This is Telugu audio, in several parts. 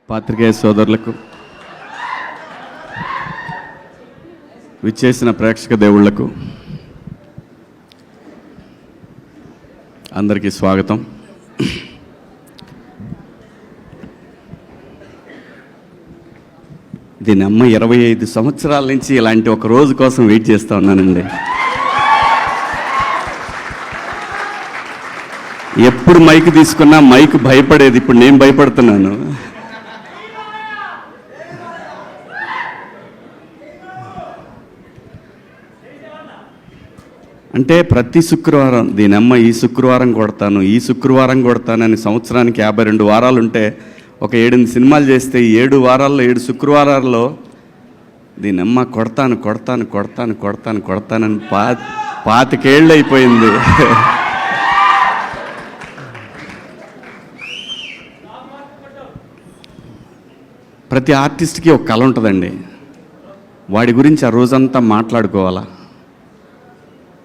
పాత్రికేయ సోదరులకు, విచ్చేసిన ప్రేక్షక దేవుళ్లకు అందరికీ స్వాగతం. దీని అమ్మ 25 సంవత్సరాల నుంచి ఇలాంటి ఒక రోజు కోసం వెయిట్ చేస్తూ ఉన్నానండి. ఎప్పుడు మైక్ తీసుకున్నా మైక్ భయపడేది, ఇప్పుడు నేను భయపడుతున్నాను. అంటే ప్రతి శుక్రవారం దీనమ్మ ఈ శుక్రవారం కొడతానని సంవత్సరానికి 52 వారాలు ఉంటే ఒక 7 సినిమాలు చేస్తే 7 వారాల్లో 7 శుక్రవారాల్లో దీనమ్మ కొడతానని 25 ఏళ్ళు అయిపోయింది. ప్రతి ఆర్టిస్ట్కి ఒక కళ ఉంటుందండి. వాడి గురించి ఆ రోజంతా మాట్లాడుకోవాలా.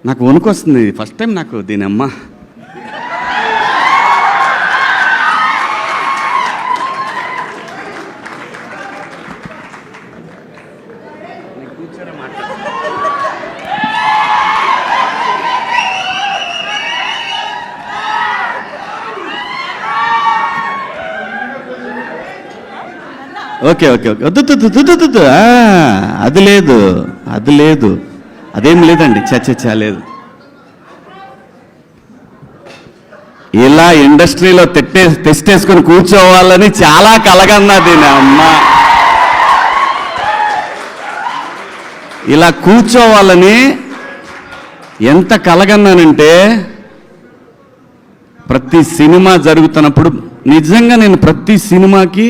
నాకు వణుకొస్తుంది. ఫస్ట్ టైం నాకు దీనమ్మ ఓకే వద్దు అది లేదు అదేం లేదండి. లేదు. ఇలా ఇండస్ట్రీలో తెస్టేసుకొని కూర్చోవాలని చాలా కలగన్నా దీని అమ్మ. ఇలా కూర్చోవాలని ఎంత కలగన్నానంటే, ప్రతి సినిమా జరుగుతున్నప్పుడు నిజంగా నేను ప్రతి సినిమాకి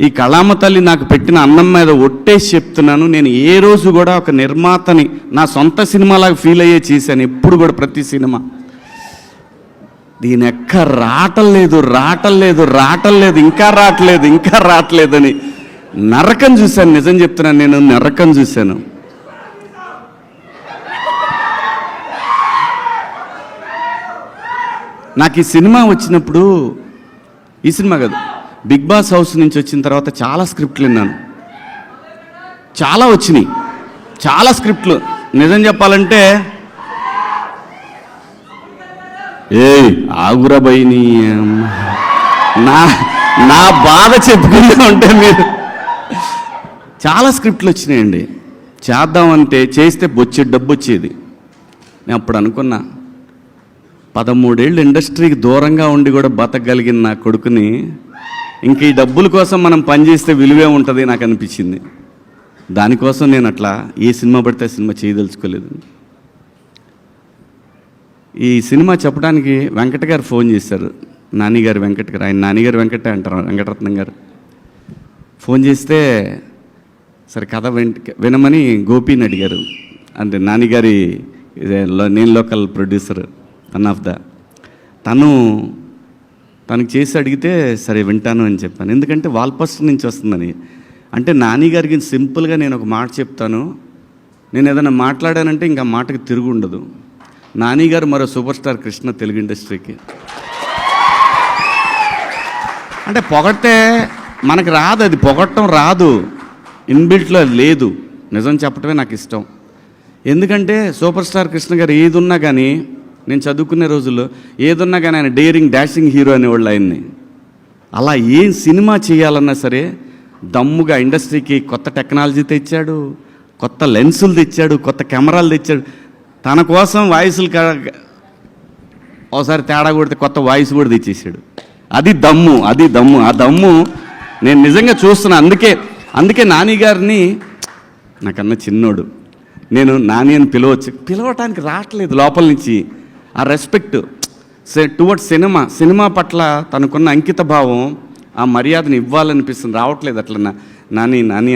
ఈ కళామ తల్లి నాకు పెట్టిన అన్నం మీద ఒట్టేసి చెప్తున్నాను. నేను ఏ రోజు కూడా ఒక నిర్మాతని నా సొంత సినిమాలాగా ఫీల్ అయ్యే చేశాను. ఎప్పుడు కూడా ప్రతి సినిమా దీని ఎక్క రావటం లేదు, ఇంకా రావట్లేదని నరకం చూశాను. నిజం చెప్తున్నాను, నేను నరకం చూశాను. నాకు ఈ సినిమా వచ్చినప్పుడు, ఈ సినిమా కాదు, బిగ్ బాస్ హౌస్ నుంచి వచ్చిన తర్వాత చాలా స్క్రిప్ట్లు విన్నాను. చాలా వచ్చినాయి, చాలా స్క్రిప్ట్లు. నిజం చెప్పాలంటే ఆగురా బైని నా బాధ చెప్పుకుంటూ ఉంటే మీరు చాలా స్క్రిప్ట్లు వచ్చినాయండి. చేద్దామంటే చేస్తే బొచ్చేది డబ్బు వచ్చేది. నేను అప్పుడు అనుకున్నా, 13 ఏళ్ళు ఇండస్ట్రీకి దూరంగా ఉండి కూడా బతకగలిగిన నా కొడుకుని ఇంక ఈ డబ్బుల కోసం మనం పనిచేస్తే విలువే ఉంటుంది నాకు అనిపించింది. దానికోసం నేను అట్లా ఏ సినిమా పడితే సినిమా చేయదలుచుకోలేదు. ఈ సినిమా చెప్పడానికి వెంకట గారు ఫోన్ చేశారు. నానిగారు వెంకట గారు, ఆయన నానిగారు వెంకటే అంటారు, వెంకటరత్నం గారు. ఫోన్ చేస్తే సరే కథ వినమని గోపిని అడిగారు. అంటే నానిగారి నేను లోకల్ ప్రొడ్యూసర్ వన్ ఆఫ్ తనకు చేసి అడిగితే సరే వింటాను అని చెప్పాను. ఎందుకంటే వాల్పోస్టర్ నుంచి వస్తుందని. అంటే నానిగారికి సింపుల్గా నేను ఒక మాట చెప్తాను, నేను ఏదైనా మాట్లాడానంటే ఇంకా మాటకి తిరుగు ఉండదు. నానిగారు మరో సూపర్ స్టార్ కృష్ణ తెలుగు ఇండస్ట్రీకి. అంటే పొగడితే మనకు రాదు, అది పొగడటం రాదు, ఇన్బిల్ట్లో లేదు. నిజం చెప్పటమే నాకు ఇష్టం. ఎందుకంటే సూపర్ స్టార్ కృష్ణ గారు ఏది ఉన్నా కానీ, నేను చదువుకునే రోజుల్లో ఏదున్నా కానీ ఆయన డేరింగ్ డాషింగ్ హీరో అనేవాళ్ళు ఆయన్ని. అలా ఏం సినిమా చేయాలన్నా సరే దమ్ముగా ఇండస్ట్రీకి కొత్త టెక్నాలజీ తెచ్చాడు, కొత్త లెన్సులు తెచ్చాడు, కొత్త కెమెరాలు తెచ్చాడు. తన కోసం వాయిస్లు ఒకసారి తేడా కొడితే కొత్త వాయిస్ కూడా తెచ్చేసాడు. అది దమ్ము. ఆ దమ్ము నేను నిజంగా చూస్తున్నా. అందుకే నాని గారిని, నాకన్నా చిన్నోడు, నేను నాని అని పిలవటానికి రావట్లేదు లోపల నుంచి. ఆ రెస్పెక్ట్ టువర్డ్స్ సినిమా పట్ల తనకున్న అంకిత భావం, ఆ మర్యాదను ఇవ్వాలనిపిస్తుంది. రావట్లేదు అట్లా నాని అని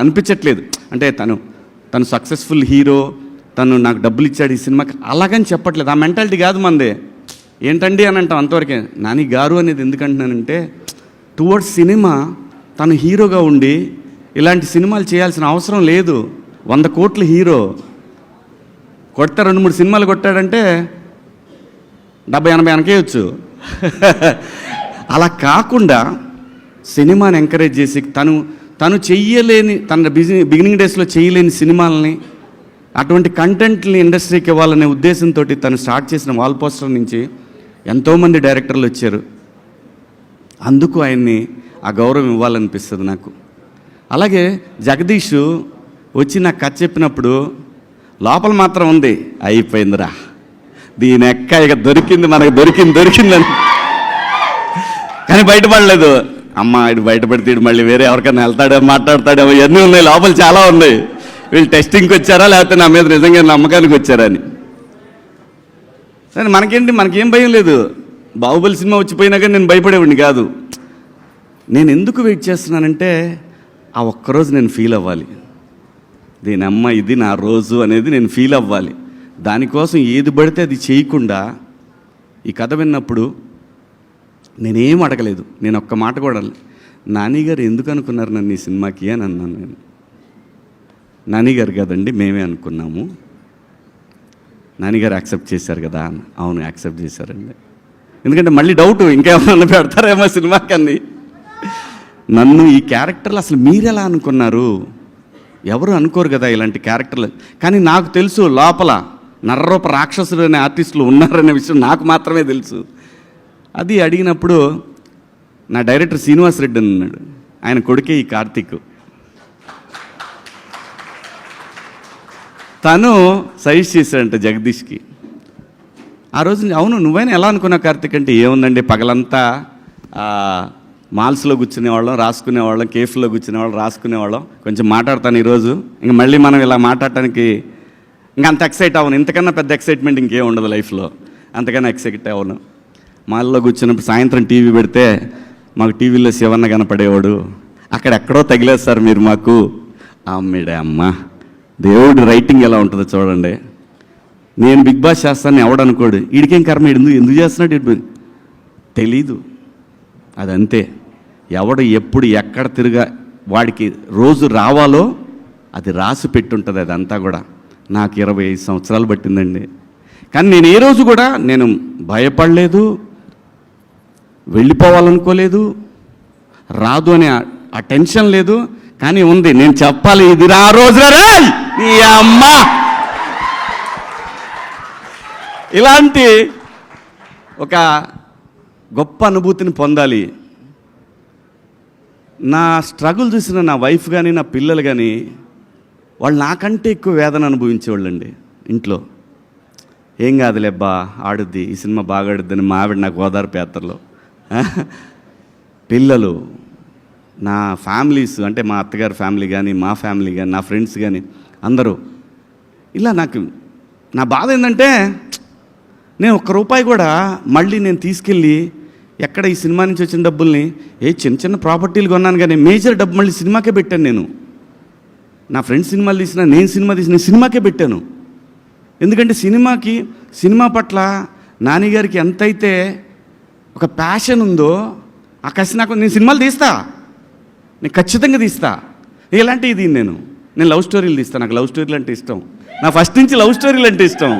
అనిపించట్లేదు. అంటే తను సక్సెస్ఫుల్ హీరో, తను నాకు డబ్బులు ఇచ్చాడు ఈ సినిమాకి, అలాగని చెప్పట్లేదు. ఆ మెంటాలిటీ కాదు మందే. ఏంటండి అని అంటాం అంతవరకే. నాని గారు అనేది ఎందుకంటున్నానంటే, టువర్డ్స్ సినిమా తను హీరోగా ఉండి ఇలాంటి సినిమాలు చేయాల్సిన అవసరం లేదు. 100 కోట్ల హీరో కొడితే 2-3 సినిమాలు కొట్టాడంటే 70-80 వెనకేయచ్చు. అలా కాకుండా సినిమాని ఎంకరేజ్ చేసి తను చెయ్యలేని తన బిగినింగ్ డేస్లో చేయలేని సినిమాలని అటువంటి కంటెంట్ని ఇండస్ట్రీకి ఇవ్వాలనే ఉద్దేశంతో తను స్టార్ట్ చేసిన వాల్ పోస్టర్ నుంచి ఎంతోమంది డైరెక్టర్లు వచ్చారు. అందుకు ఆయన్ని ఆ గౌరవం ఇవ్వాలనిపిస్తుంది నాకు. అలాగే జగదీష్ వచ్చి నాకు కథ చెప్పినప్పుడు లోపల మాత్రం ఉంది, అయిపోయిందిరా దీని ఎక్క ఇక దొరికింది, మనకు దొరికిందని. కానీ బయటపడలేదు. అమ్మ ఇది బయటపడితే మళ్ళీ వేరే ఎవరికైనా వెళ్తాడో మాట్లాడతాడో ఇవన్నీ ఉన్నాయి, లోపల చాలా ఉన్నాయి. వీళ్ళు టెస్టింగ్కి వచ్చారా లేకపోతే నా మీద నిజంగా నమ్మకానికి వచ్చారా అని. సరే మనకేం భయం లేదు. బాహుబలి సినిమా వచ్చిపోయినా కానీ నేను భయపడేవాడిని కాదు. నేను ఎందుకు వెయిట్ చేస్తున్నానంటే ఆ ఒక్కరోజు నేను ఫీల్ అవ్వాలి, దీని అమ్మ ఇది నా రోజు అనేది నేను ఫీల్ అవ్వాలి. దానికోసం ఏది పడితే అది చేయకుండా ఈ కథ విన్నప్పుడు నేనేం అడగలేదు. నేను ఒక్క మాట కూడా నానిగారు ఎందుకు అనుకున్నారు నన్ను ఈ సినిమాకి అని అన్నాను. నేను నానిగారు కదండి మేమే అనుకున్నాము, నానిగారు యాక్సెప్ట్ చేశారు కదా. అవును యాక్సెప్ట్ చేశారండి. ఎందుకంటే మళ్ళీ డౌట్ ఇంకేమన్నా పెడతారేమో సినిమాకి అని. నన్ను ఈ క్యారెక్టర్లు అసలు మీరెలా అనుకున్నారు, ఎవరు అనుకోరు కదా ఇలాంటి క్యారెక్టర్లు. కానీ నాకు తెలుసు లోపల నర్రూప రాక్షసుడు అనే ఆర్టిస్టులు ఉన్నారనే విషయం నాకు మాత్రమే తెలుసు. అది అడిగినప్పుడు నా డైరెక్టర్ శ్రీనివాస్ రెడ్డి అని ఉన్నాడు, ఆయన కొడుకే ఈ కార్తీక్. తను సజెస్ట్ చేశాడంట జగదీష్కి. ఆ రోజు అవును నువ్వైనా ఎలా అనుకున్నావు కార్తీక్ అంటే, ఏముందండి పగలంతా మాల్స్లో కూర్చునేవాళ్ళం రాసుకునేవాళ్ళం, కేఫ్లో కూర్చునేవాళ్ళం రాసుకునేవాళ్ళం, కొంచెం మాట్లాడతాను ఈరోజు ఇంక మళ్ళీ మనం ఇలా మాట్లాడటానికి ఇంకా అంత ఎక్సైట్ అవ్వను. ఇంతకన్నా పెద్ద ఎక్సైట్మెంట్ ఇంకేం ఉండదు లైఫ్లో, అంతకన్నా ఎక్సైట్ అవ్వను. మాల్లో కూర్చున్నప్పుడు సాయంత్రం టీవీ పెడితే మాకు టీవీలో శివన్న కనపడేవాడు, అక్కడెక్కడో తగిలేదు సార్ మీరు మాకు. అమ్మిడే అమ్మ దేవుడు రైటింగ్ ఎలా ఉంటుందో చూడండి. నేను బిగ్ బాస్ చేస్తాను ఎవడనుకోడు, వీడికేం కర్మ ఎందుకు చేస్తున్నాడు ఇటు తెలీదు. అదంతే, ఎవడు ఎప్పుడు ఎక్కడ తిరిగా వాడికి రోజు రావాలో అది రాసి పెట్టుంటుంది. అదంతా కూడా నాకు 25 సంవత్సరాలు పట్టిందండి. కానీ నేను ఏ రోజు కూడా నేను భయపడలేదు, వెళ్ళిపోవాలనుకోలేదు, రాదు అనే ఆ టెన్షన్ లేదు. కానీ ఉంది, నేను చెప్పాలి ఇది ఆ రోజు నీ అమ్మ. ఇలాంటి ఒక గొప్ప అనుభూతిని పొందాలి. నా స్ట్రగుల్ చూసిన నా వైఫ్ కానీ నా పిల్లలు కానీ వాళ్ళు నాకంటే ఎక్కువ వేదన అనుభవించేవాళ్ళండి. ఇంట్లో ఏం కాదులేబ్బా ఆడుద్ది, ఈ సినిమా బాగా ఆడుద్దని మా ఆవిడ నాకు ఓదార్పు యాత్రలో. పిల్లలు, నా ఫ్యామిలీస్ అంటే మా అత్తగారి ఫ్యామిలీ కానీ మా ఫ్యామిలీ కానీ నా ఫ్రెండ్స్ కానీ అందరూ ఇలా నాకు నా బాధ ఏంటంటే నేను ₹1 కూడా మళ్ళీ నేను తీసుకెళ్ళి ఎక్కడ ఈ సినిమా నుంచి వచ్చిన డబ్బుల్ని చిన్న చిన్న ప్రాపర్టీలు కొన్నాను కానీ మేజర్ డబ్బు మళ్ళీ సినిమాకే పెట్టాను. నేను నా ఫ్రెండ్స్ సినిమాలు తీసినా నేను సినిమా తీసిన సినిమాకే పెట్టాను. ఎందుకంటే సినిమా పట్ల నానిగారికి ఎంతైతే ఒక ప్యాషన్ ఉందో ఆ కసి నాకు, నేను సినిమాలు తీస్తా, నేను ఖచ్చితంగా తీస్తా. ఇలాంటివి ఇది నేను లవ్ స్టోరీలు తీస్తాను, నాకు లవ్ స్టోరీలు అంటే ఇష్టం, నా ఫస్ట్ నుంచి లవ్ స్టోరీలు అంటే ఇష్టం.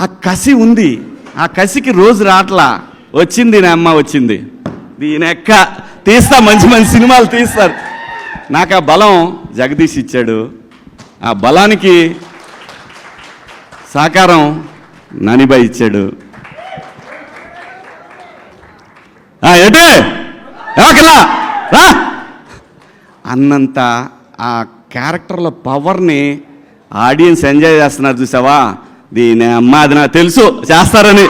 ఆ కసి ఉంది, ఆ కసికి రోజు రాట్లా, వచ్చింది నా అమ్మ వచ్చింది, దీని ఎక్క తీస్తా, మంచి మంచి సినిమాలు తీస్తారు. నాకు ఆ బలం జగదీష్ ఇచ్చాడు, ఆ బలానికి సహకారం నానిబాయ్ ఇచ్చాడు. ఏంటే రా అన్నంత ఆ క్యారెక్టర్ల పవర్ని ఆడియన్స్ ఎంజాయ్ చేస్తున్నారు చూసావా. దీని అమ్మ అది నాకు తెలుసు చేస్తారని.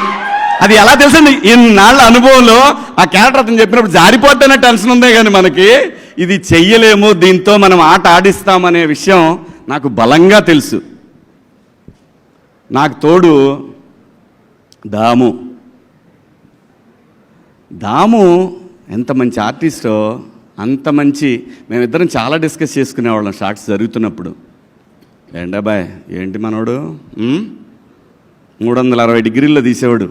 అది ఎలా తెలుసండి, ఇన్నాళ్ళ అనుభవంలో ఆ క్యారెక్టర్ అతను చెప్పినప్పుడు జారిపోద్దనే టెన్షన్ ఉందే కానీ మనకి ఇది చెయ్యలేము, దీంతో మనం ఆట ఆడిస్తామనే విషయం నాకు బలంగా తెలుసు. నాకు తోడు దాము ఎంత మంచి ఆర్టిస్టో అంత మంచి. మేమిద్దరం చాలా డిస్కస్ చేసుకునేవాళ్ళం షార్ట్స్ జరుగుతున్నప్పుడు. ఏంటబ్బాయ్ ఏంటి మనోడు 360 డిగ్రీల్లో తీసేవాడు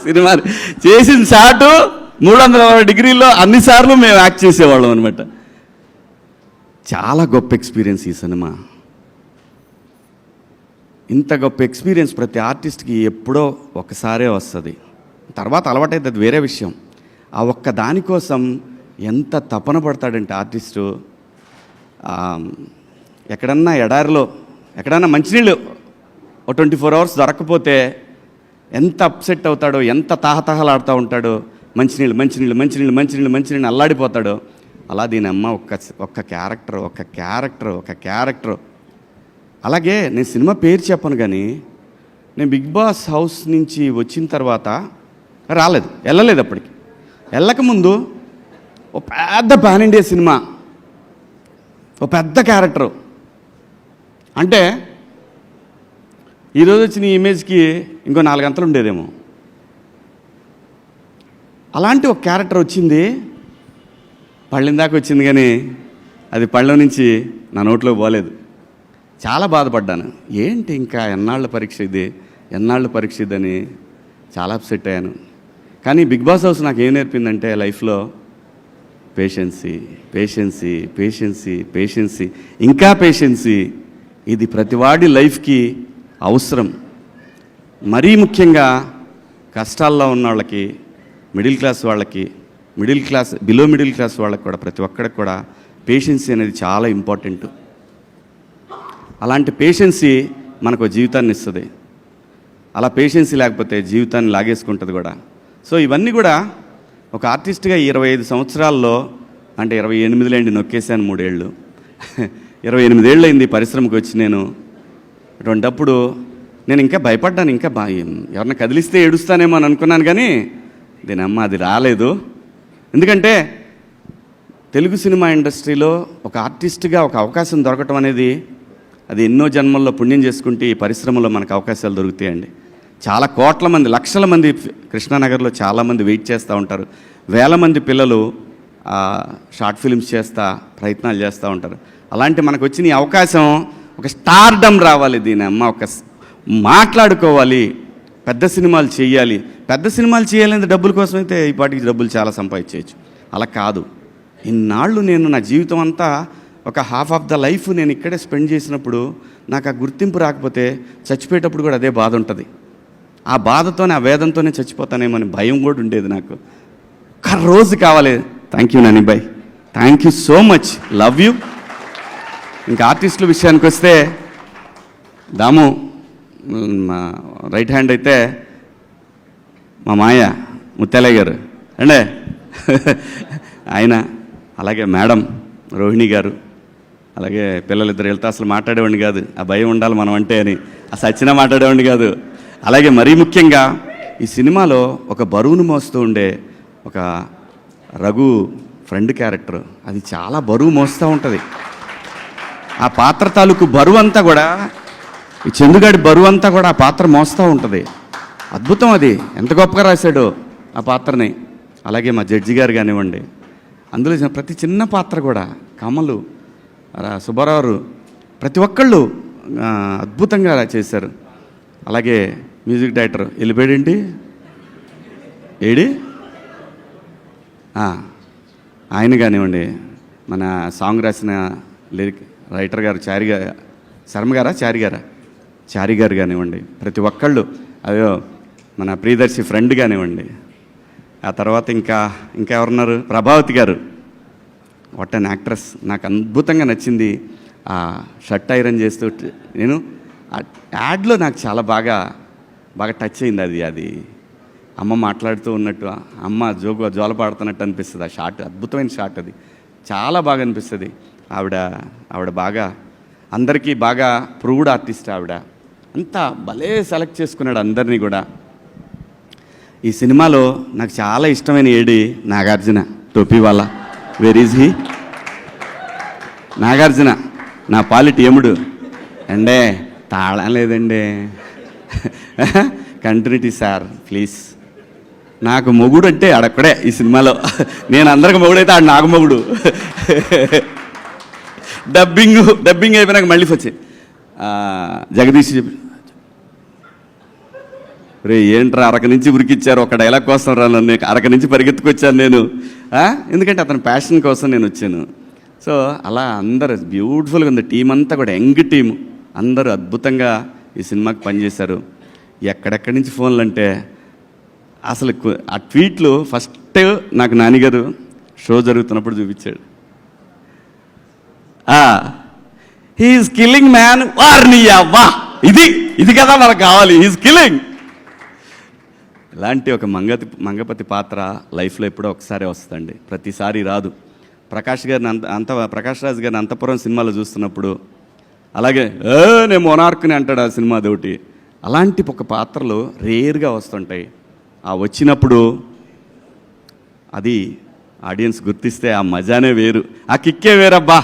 సినిమా చేసిన షాటు 360 డిగ్రీల్లో అన్నిసార్లు మేము యాక్ట్ చేసేవాళ్ళం అనమాట. చాలా గొప్ప ఎక్స్పీరియన్స్ ఈ సినిమా. ఇంత గొప్ప ఎక్స్పీరియన్స్ ప్రతి ఆర్టిస్ట్కి ఎప్పుడో ఒకసారే వస్తుంది, తర్వాత అలవాటైతే అది వేరే విషయం. ఆ ఒక్క దానికోసం ఎంత తపన పడతాడంటే ఆర్టిస్టు. ఎక్కడన్నా ఎడారిలో ఎక్కడన్నా మంచినీళ్ళు ఓ 24 hours దొరకకపోతే ఎంత అప్సెట్ అవుతాడో, ఎంత తాహతహలాడుతూ ఉంటాడో, మంచినీళ్ళు మంచినీళ్ళు మంచినీళ్ళు మంచినీళ్ళు మంచినీళ్ళు అల్లాడిపోతాడో. అలా దీని అమ్మ ఒక్క క్యారెక్టర్. అలాగే నేను సినిమా పేరు చెప్పను, కానీ నేను బిగ్ బాస్ హౌస్ నుంచి వచ్చిన తర్వాత వెళ్ళలేదు. అప్పటికి వెళ్ళకముందు ఓ పెద్ద పాన్ ఇండియా సినిమా, ఓ పెద్ద క్యారెక్టరు. అంటే ఈరోజు వచ్చిన ఈ ఇమేజ్కి ఇంకో 4 గంటలు ఉండేదేమో. అలాంటి ఒక క్యారెక్టర్ వచ్చింది, పళ్ళిన దాకా వచ్చింది, కానీ అది పళ్ళ నుంచి నా నోట్లో పోలేదు. చాలా బాధపడ్డాను. ఏంటి ఇంకా ఎన్నాళ్ళ పరీక్ష ఇదని చాలా అప్సెట్ అయ్యాను. కానీ బిగ్ బాస్ హౌస్ నాకు ఏం నేర్పిందంటే లైఫ్లో పేషెన్సీ, ఇంకా పేషెన్సీ. ఇది ప్రతివాడి లైఫ్కి అవసరం. మరీ ముఖ్యంగా కష్టాల్లో ఉన్న వాళ్ళకి, బిలో మిడిల్ క్లాస్ వాళ్ళకి కూడా, ప్రతి ఒక్కడికి కూడా పేషెన్సీ అనేది చాలా ఇంపార్టెంట్. అలాంటి పేషెన్సీ మనకు జీవితాన్ని ఇస్తుంది. అలా పేషెన్సీ లేకపోతే జీవితాన్ని లాగేసుకుంటుంది కూడా. సో ఇవన్నీ కూడా ఒక ఆర్టిస్ట్గా 25 సంవత్సరాల్లో, అంటే 28 నొక్కేశాను 3 ఏళ్ళు 28 ఏళ్ళు అయింది పరిశ్రమకు వచ్చి. నేను అటువంటప్పుడు నేను ఇంకా భయపడ్డాను, ఇంకా ఎవరన్నా కదిలిస్తే ఏడుస్తానేమో అని అనుకున్నాను, కానీ దీనమ్మ అది రాలేదు. ఎందుకంటే తెలుగు సినిమా ఇండస్ట్రీలో ఒక ఆర్టిస్ట్గా ఒక అవకాశం దొరకటం అనేది, అది ఎన్నో జన్మల్లో పుణ్యం చేసుకుంటే ఈ పరిశ్రమలో మనకు అవకాశాలు దొరుకుతాయండి. చాలా కోట్ల మంది, లక్షల మంది కృష్ణానగర్లో చాలామంది వెయిట్ చేస్తూ ఉంటారు. వేల మంది పిల్లలు షార్ట్ ఫిల్మ్స్ ప్రయత్నాలు చేస్తూ ఉంటారు. అలాంటి మనకు వచ్చిన ఈ అవకాశం, ఒక స్టార్డమ్ రావాలి, దీని అమ్మ ఒక మాట్లాడుకోవాలి, పెద్ద సినిమాలు చేయాలంటే డబ్బుల కోసం అయితే ఈ పాటికి డబ్బులు చాలా సంపాదించవచ్చు. అలా కాదు. ఇన్నాళ్ళు నేను నా జీవితం అంతా ఒక హాఫ్ ఆఫ్ ద లైఫ్ నేను ఇక్కడే స్పెండ్ చేసినప్పుడు నాకు ఆ గుర్తింపు రాకపోతే చచ్చిపోయేటప్పుడు కూడా అదే బాధ ఉంటుంది. ఆ బాధతోనే, ఆ వేదంతోనే చచ్చిపోతానేమని భయం కూడా ఉండేది నాకు. ఒక్క రోజు కావాలి. Thank you Nani boy, thank you so much, love you. ఇంకా ఆర్టిస్టుల విషయానికి వస్తే, దాము మా రైట్ హ్యాండ్ అయితే మా మాయ ముత్యాలయ్య గారు అండే ఆయన, అలాగే మేడం రోహిణి గారు, అలాగే పిల్లలిద్దరు వెళ్తే అసలు మాట్లాడేవాడిని కాదు, ఆ భయం ఉండాలి మనం అంటే అని, అసలు వచ్చినా మాట్లాడేవాడిని కాదు. అలాగే మరీ ముఖ్యంగా ఈ సినిమాలో ఒక బరువును మోస్తూ ఉండే ఒక రఘు ఫ్రెండ్ క్యారెక్టర్, అది చాలా బరువు మోస్తూ ఉంటుంది. ఆ పాత్ర తాలూకు బరువు అంతా కూడా, ఈ చందుగాడి బరువు అంతా కూడా ఆ పాత్ర మోస్తూ ఉంటుంది. అద్భుతం, అది ఎంత గొప్పగా రాశాడో ఆ పాత్రని. అలాగే మా జడ్జి గారు కానివ్వండి, అందులో ప్రతి చిన్న పాత్ర కూడా, కమలు, సుబ్బారావు, ప్రతి ఒక్కళ్ళు అద్భుతంగా చేశారు. అలాగే మ్యూజిక్ డైరెక్టర్ వెళ్ళిపోయాడేంటి ఆయన కానివ్వండి, మన సాంగ్ రాసిన లిరిక్ రైటర్ గారు చారి గారు కానివ్వండి, ప్రతి ఒక్కళ్ళు, అయ్యో మన ప్రియదర్శి ఫ్రెండ్ కానివ్వండి, ఆ తర్వాత ఇంకా ఎవరున్నారు, ప్రభావతి గారు, వాట్ అన్ యాక్ట్రెస్. నాకు అద్భుతంగా నచ్చింది ఆ షర్ట్ ఐరన్ చేస్తూ. నేను యాడ్లో నాకు చాలా బాగా టచ్ అయింది. అది అమ్మ మాట్లాడుతూ ఉన్నట్టు, అమ్మ జోల పాడుతున్నట్టు అనిపిస్తుంది. ఆ షాట్ అద్భుతమైన షాట్, అది చాలా బాగా అనిపిస్తుంది. ఆవిడ బాగా అందరికీ బాగా ప్రూవ్డ్ ఆర్టిస్ట్. ఆవిడ అంతా భలే సెలెక్ట్ చేసుకున్నాడు అందరినీ కూడా. ఈ సినిమాలో నాకు చాలా ఇష్టమైన నాగార్జున, టోపీ వాళ్ళ. Where is he? నాగార్జున నా పాలిటి యముడు అండే, తాళం లేదండి, కంటిన్యూటీ సార్ ప్లీజ్. నాకు మొగుడు అంటే ఆడక్కడే ఈ సినిమాలో. నేను అందరికి మొగుడు అయితే ఆడు నాకు మొగుడు. డబ్బింగ్ అయిపోయినాక మళ్ళీ వచ్చి జగదీష్ చెప్పి, రే ఏంట్రా అరక నుంచి ఉరికిచ్చారు, ఒక డైలాగ్ కోసం రా నన్ను, అరక నుంచి పరిగెత్తుకొచ్చాను నేను. ఎందుకంటే అతని ప్యాషన్ కోసం నేను వచ్చాను. సో అలా అందరూ బ్యూటిఫుల్గా ఉంది. టీం అంతా కూడా యంగ్ టీము, అందరూ అద్భుతంగా ఈ సినిమాకి పనిచేశారు. ఎక్కడెక్కడి నుంచి ఫోన్లు అంటే అసలు ఆ ట్వీట్లు ఫస్ట్ నాకు నానిగారు షో జరుగుతున్నప్పుడు చూపించాడు. హీఈస్ కిల్లింగ్ మ్యాన్ వార్ని అవ్వా, ఇది కదా మనకు కావాలి, హీఈస్ కిల్లింగ్. ఇలాంటి ఒక మంగపతి పాత్ర లైఫ్లో ఎప్పుడో ఒకసారి వస్తుందండి, ప్రతిసారి రాదు. ప్రకాష్ రాజ్ గారిని అంతపురం సినిమాలో చూస్తున్నప్పుడు అలాగే నేను మొనార్క్ని అంటాడు ఆ సినిమా అదొకటి. అలాంటి ఒక పాత్రలు రేర్గా వస్తుంటాయి. ఆ వచ్చినప్పుడు అది ఆడియన్స్ గుర్తిస్తే ఆ మజానే వేరు, ఆ కిక్కే వేరబ్బా.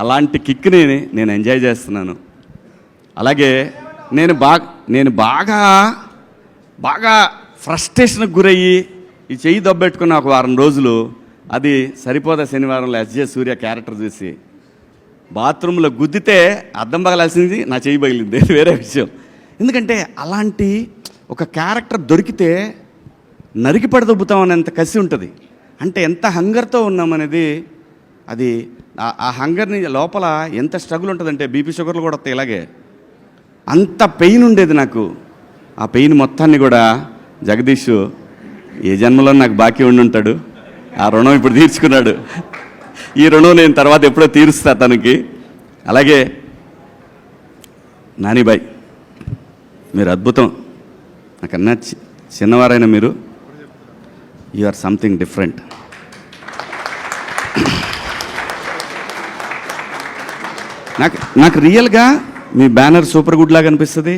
అలాంటి కిక్ని నేను ఎంజాయ్ చేస్తున్నాను. అలాగే నేను బాగా ఫ్రస్ట్రేషన్కి గురయ్యి ఈ చెయ్యి దబ్బెట్టుకున్న ఒక వారం రోజులు, అది సరిపోదా శనివారంలో ఎస్జే సూర్య క్యారెక్టర్ చూసి బాత్రూంలో గుద్దితే అద్దం పగలాల్సింది నా చెయ్యి పగిలింది, వేరే విషయం. ఎందుకంటే అలాంటి ఒక క్యారెక్టర్ దొరికితే నరికి పడదొబ్బుతామనేంత కసి ఉంటుంది. అంటే ఎంత హంగర్తో ఉన్నామనేది, అది ఆ హంగర్ని లోపల ఎంత స్ట్రగుల్ ఉంటుందంటే బీపీ షుగర్లు కూడా వస్తాయి. ఇలాగే అంత పెయిన్ ఉండేది నాకు. ఆ పెయిన్ మొత్తాన్ని కూడా జగదీష్ ఏ జన్మలో నాకు బాకీ ఉండుంటాడు, ఆ రుణం ఇప్పుడు తీర్చుకున్నాడు. ఈ రుణం నేను తర్వాత ఎప్పుడో తీరుస్తా తనకి. అలాగే నానిబాయ్, మీరు అద్భుతం. నాకన్నా చిన్నవారైనా మీరు, యు ఆర్ సంథింగ్ డిఫరెంట్. నాకు రియల్గా మీ బ్యానర్ సూపర్ గుడ్ లాగా అనిపిస్తుంది.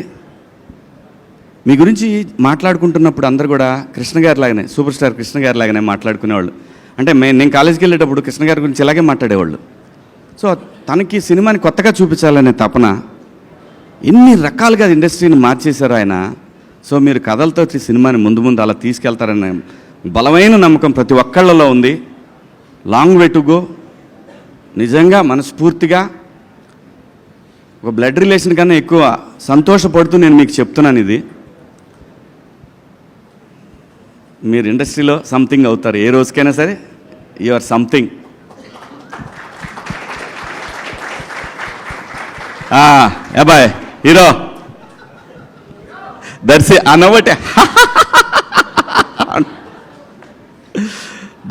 మీ గురించి మాట్లాడుకుంటున్నప్పుడు అందరు కూడా కృష్ణ గారి లాగానే, సూపర్ స్టార్ కృష్ణ గారి లాగానే మాట్లాడుకునేవాళ్ళు. అంటే నేను కాలేజీకి వెళ్ళేటప్పుడు కృష్ణ గారి గురించి ఇలాగే మాట్లాడేవాళ్ళు. సో తనకి సినిమాని కొత్తగా చూపించాలనే తపన, ఎన్ని రకాలుగా ఇండస్ట్రీని మార్చేశారు ఆయన. సో మీరు కథలతో సినిమాని ముందు అలా తీసుకెళ్తారనే బలమైన నమ్మకం ప్రతి ఒక్కళ్ళలో ఉంది. Long way to go. నిజంగా మనస్ఫూర్తిగా ఒక బ్లడ్ రిలేషన్ కన్నా ఎక్కువ సంతోషపడుతూ నేను మీకు చెప్తున్నాను, ఇది మీరు ఇండస్ట్రీలో సంథింగ్ అవుతారు ఏ రోజుకైనా సరే. You are something. బాయ్ హీరో దర్శి నవ్వటే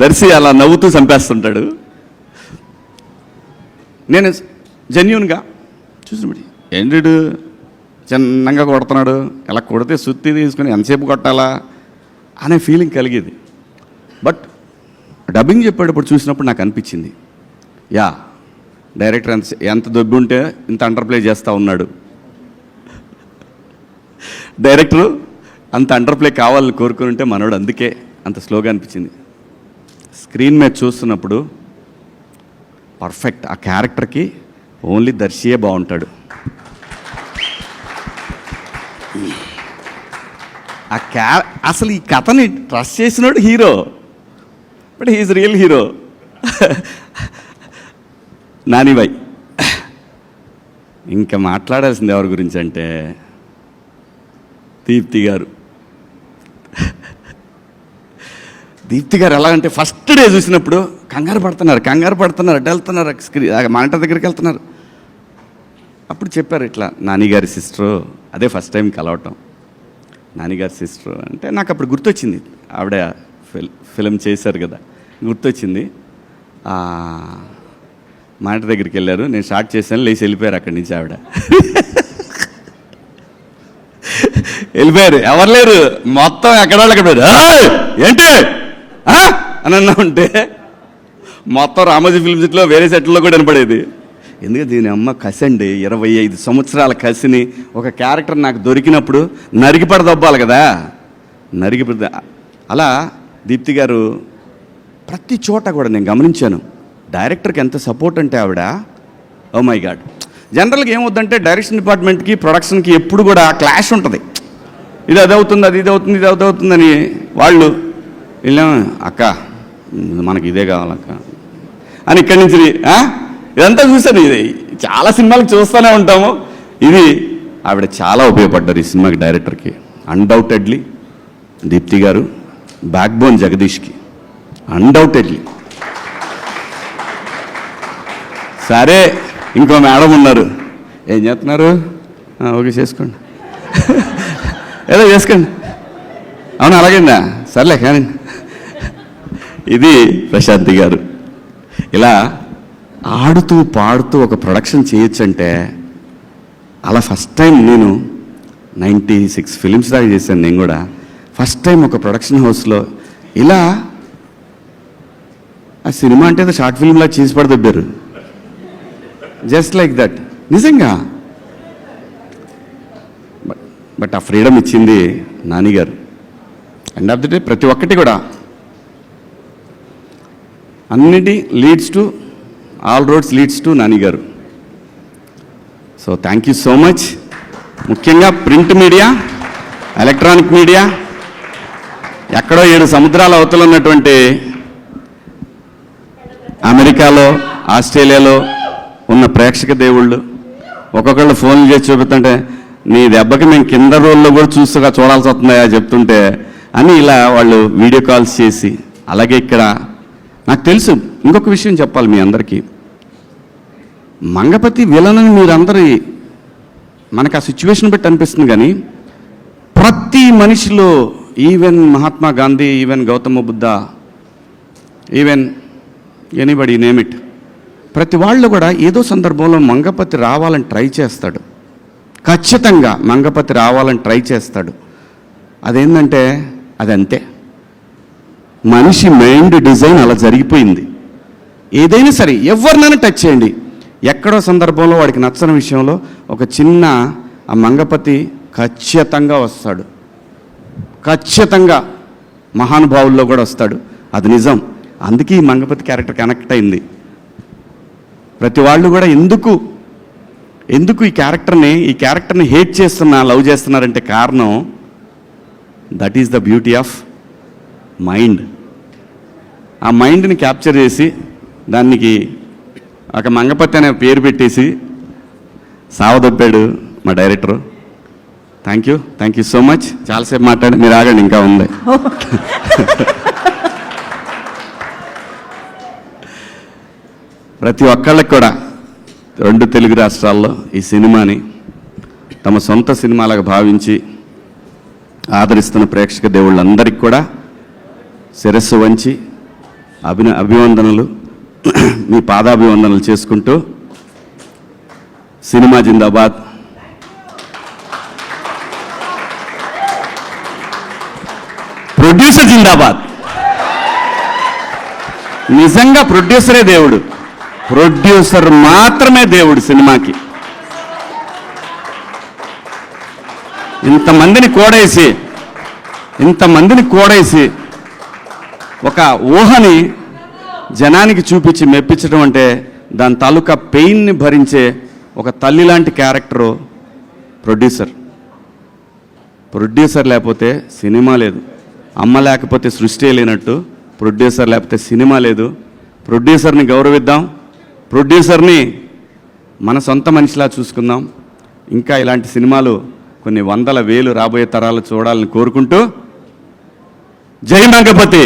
దర్శి అలా నవ్వుతూ చంపేస్తుంటాడు. నేను జెన్యూన్గా చూసినప్పుడు ఏంటి చిన్నగా కొడుతున్నాడు, ఇలా కొడితే సుత్తి తీసుకుని ఎంతసేపు కొట్టాలా అనే ఫీలింగ్ కలిగేది. బట్ డబ్బింగ్ చెప్పేటప్పుడు చూసినప్పుడు నాకు అనిపించింది, డైరెక్టర్ ఎంత దొబ్బి ఉంటే ఇంత అండర్ ప్లే చేస్తూ ఉన్నాడు. డైరెక్టరు అంత అండర్ ప్లే కావాలని కోరుకుని ఉంటే మనోడు అందుకే అంత స్లోగా అనిపించింది. స్క్రీన్ మీద చూస్తున్నప్పుడు పర్ఫెక్ట్. ఆ క్యారెక్టర్కి ఓన్లీ దర్శియే బాగుంటాడు. అసలు ఈ కథని ట్రస్ట్ చేసినాడు hero, but he's real hero. నానిబాయ్, ఇంకా మాట్లాడాల్సింది ఎవరి గురించి అంటే దీప్తి గారు. దీప్తి గారు ఎలా అంటే ఫస్ట్ డే చూసినప్పుడు కంగారు పడుతున్నారు, అడ్డు వెళ్తున్నారు, మానిటర్ దగ్గరికి వెళ్తున్నారు. అప్పుడు చెప్పారు ఇట్లా నానిగారి సిస్టరు. అదే ఫస్ట్ టైం కలవటం. నానిగారి సిస్టరు అంటే నాకు అప్పుడు గుర్తొచ్చింది, ఆవిడ ఫిలిం చేశారు కదా, గుర్తొచ్చింది. మానిటర్ దగ్గరికి వెళ్ళారు, నేను స్టార్ట్ చేశాను, లేచి వెళ్ళిపోయారు అక్కడి నుంచి. ఆవిడ వెళ్ళిపోయారు, ఎవరు లేరు, మొత్తం ఎక్కడోళ్ళు అక్కడ ఏంటి అని అన్నా ఉంటే మొత్తం రామోజీ ఫిల్మ్ సిటీలో వేరే సెట్లో కూడా వినపడేది. ఎందుకంటే దీని అమ్మ కసి అండి, 25 సంవత్సరాల కసిని ఒక క్యారెక్టర్ నాకు దొరికినప్పుడు నరికిపడదొబ్బాలి కదా, నరికిపడ. అలా దీప్తి గారు ప్రతి చోట కూడా నేను గమనించాను, డైరెక్టర్కి ఎంత సపోర్ట్ అంటే ఆవిడ, ఓ మై గాడ్. జనరల్గా ఏమవుతుందంటే డైరెక్షన్ డిపార్ట్మెంట్కి ప్రొడక్షన్కి ఎప్పుడు కూడా క్లాష్ ఉంటుంది. ఇది అదవుతుంది, ఇది అవుతుందని వాళ్ళు వెళ్ళాము, అక్క మనకి ఇదే కావాలక్క అని ఇక్కడి నుంచి ఇదంతా చూశాను. ఇది చాలా సినిమాలకు చూస్తూనే ఉంటాము. ఇది ఆవిడ చాలా ఉపయోగపడ్డారు ఈ సినిమాకి, డైరెక్టర్కి. అన్డౌటెడ్లీ దీప్తి గారు బ్యాక్ బోన్ జగదీష్కి, అన్డౌటెడ్లీ. సరే, ఇంకో మేడం ఉన్నారు, ఏం చేస్తున్నారు? ఓకే చేసుకోండి, ఏదో చేసుకోండి. అవును అలాగేందా, సర్లే కానీ ఇది ప్రశాంతి గారు. ఇలా ఆడుతూ పాడుతూ ఒక ప్రొడక్షన్ చేయొచ్చంటే, అలా ఫస్ట్ టైం నేను 96 ఫిలిమ్స్ దాకా చేశాను. నేను కూడా ఫస్ట్ టైం ఒక ప్రొడక్షన్ హౌస్లో ఇలా ఆ సినిమా అంటే అది షార్ట్ ఫిల్మ్లా చేసి పడదొబ్బారు, జస్ట్ లైక్ దట్. నిజంగా బట్ ఆ ఫ్రీడమ్ ఇచ్చింది నాని గారు. ఎండ్ ఆఫ్ ది డే ప్రతి ఒక్కటి కూడా అన్నిటి leads to all roads leads to Nani గారు. So thank you so much. ముఖ్యంగా ప్రింట్ మీడియా, ఎలక్ట్రానిక్ మీడియా, ఎక్కడో 7 సముద్రాల అవతల ఉన్నటువంటి అమెరికాలో, ఆస్ట్రేలియాలో ఉన్న ప్రేక్షక దేవుళ్ళు ఒక్కొక్కళ్ళు ఫోన్లు చేసి చూపుతుంటే, నీ దెబ్బకి మేము కింద రోల్లో కూడా చూడాల్సి వస్తుందా చెప్తుంటే అని ఇలా వాళ్ళు వీడియో కాల్స్ చేసి, అలాగే ఇక్కడ నాకు తెలుసు ఇంకొక విషయం చెప్పాలి మీ అందరికీ. మంగపతి విలనని మీరందరూ మనకు ఆ సిచ్యువేషన్ బట్టి అనిపిస్తుంది, కానీ ప్రతి మనిషిలో, even Mahatma Gandhi, even Gautama Buddha, even anybody name it, ప్రతి వాళ్ళు కూడా ఏదో సందర్భంలో మంగపతి రావాలని ట్రై చేస్తాడు. ఖచ్చితంగా మంగపతి రావాలని ట్రై చేస్తాడు. అదేంటంటే అది అంతే, మనిషి మైండ్ డిజైన్ అలా జరిగిపోయింది. ఏదైనా సరే ఎవరినైనా టచ్ చేయండి, ఎక్కడో సందర్భంలో వాడికి నచ్చని విషయంలో ఒక చిన్న ఆ మంగపతి ఖచ్చితంగా వస్తాడు. ఖచ్చితంగా మహానుభావుల్లో కూడా వస్తాడు, అది నిజం. అందుకే ఈ మంగపతి క్యారెక్టర్ కనెక్ట్ అయింది. ప్రతి వాళ్ళు కూడా ఎందుకు ఈ క్యారెక్టర్ని హేట్ లవ్ చేస్తున్నారంటే కారణం that is the beauty of mind. ఆ మైండ్ని క్యాప్చర్ చేసి దానికి ఒక మంగపతి అనే పేరు పెట్టేసి సావదొప్పాడు మా director. Thank you so much. చాలాసేపు మాట్లాడి, మీరు ఆగండి, ఇంకా ఉంది. ప్రతి ఒక్కళ్ళకి కూడా 2 తెలుగు రాష్ట్రాల్లో ఈ సినిమాని తమ సొంత సినిమాలాగా భావించి ఆదరిస్తున్న ప్రేక్షక దేవుళ్ళందరికీ కూడా శిరస్సు వంచి అభివందనలు, మీ పాదాభివందనలు చేసుకుంటూ, సినిమా జిందాబాద్, ప్రొడ్యూసర్ జిందాబాద్. నిజంగా ప్రొడ్యూసరే దేవుడు, ప్రొడ్యూసర్ మాత్రమే దేవుడు సినిమాకి. ఇంతమందిని కోడేసి ఒక ఊహని జనానికి చూపించి మెప్పించడం అంటే దాని తాలూకా పెయిన్ని భరించే ఒక తల్లి లాంటి క్యారెక్టరు ప్రొడ్యూసర్ లేకపోతే సినిమా లేదు. అమ్మ లేకపోతే సృష్టి లేనట్టు ప్రొడ్యూసర్ లేకపోతే సినిమా లేదు. ప్రొడ్యూసర్ని గౌరవిద్దాం, ప్రొడ్యూసర్ని మన సొంత మనిషిలా చూసుకుందాం. ఇంకా ఇలాంటి సినిమాలు కొన్ని 100,000 రాబోయే తరాలు చూడాలని కోరుకుంటూ, జై మంగపతి.